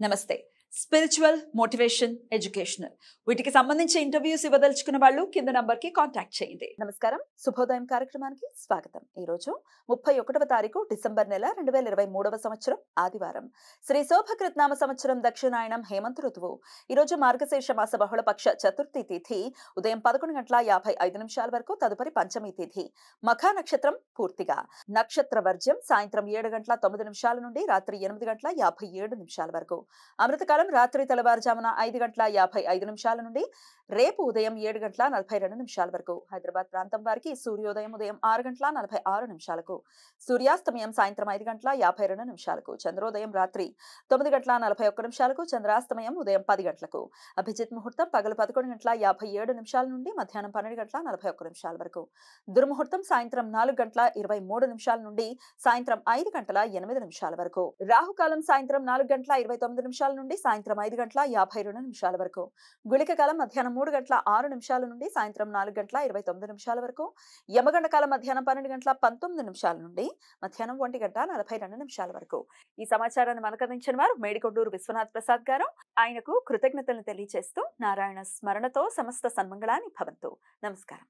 నమస్తే. Spiritual, motivation, educational వీటికి సంబంధించి ఇంటర్వ్యూస్ ఇవ్వదలుచుకున్న వాళ్ళు కింద నంబర్ కి కాంటాక్ట్ చేయండి. నమస్కారం, శుభోదయం కార్యక్రమానికి స్వాగతం. ఈ రోజు 31వ తారీఖు డిసెంబర్ నెల 2023వ సంవత్సరం ఆదివారం. శ్రీ శోభకృత్నామ సంవత్సరం దక్షిణాయనం హేమంత ఋతువు. ఈ రోజు మార్గశీర్ష మాస బహుళపక్ష చతుర్థి తిథి ఉదయం 11:55 వరకు, తదుపరి పంచమి తిథి. మఖా నక్షత్రం పూర్తిగా. నక్షత్ర వర్జ్యం సాయంత్రం 7:09 నుండి రాత్రి 8:57 వరకు. అమృతకాలం రాత్రి తెల్లవారుజామున 5:55 నుండి రేపు ఉదయం 7:42 వరకు. హైదరాబాద్ ప్రాంతం వారికి సూర్యోదయం ఉదయం 6:46, సూర్యాస్తమయం సాయంత్రం 5:52, చంద్రోదయం రాత్రి 9:41, చంద్రాస్తమయం ఉదయం 10 గంటలకు. అభిజిత్ ముహూర్తం పగలు 11:57 నుండి మధ్యాహ్నం 12:41 వరకు. దుర్ముహూర్తం సాయంత్రం 4:23 నుండి సాయంత్రం 5:08 వరకు. రాహుకాలం సాయంత్రం 4:29 నుండి సాయంత్రం 5:52 వరకు. గుళిక కాలం మధ్యాహ్నం 3:06 నుండి సాయంత్రం 4:29 వరకు. యమగండ కాలం మధ్యాహ్నం 12:19 నుండి మధ్యాహ్నం 1:42 వరకు. ఈ సమాచారాన్ని మనకు అందించిన వారు మేడికొండూరు విశ్వనాథ్ ప్రసాద్ గారు. ఆయనకు కృతజ్ఞతలు తెలియజేస్తూ నారాయణ స్మరణతో సమస్త సన్మంగళాన్ని భవంతు. నమస్కారం.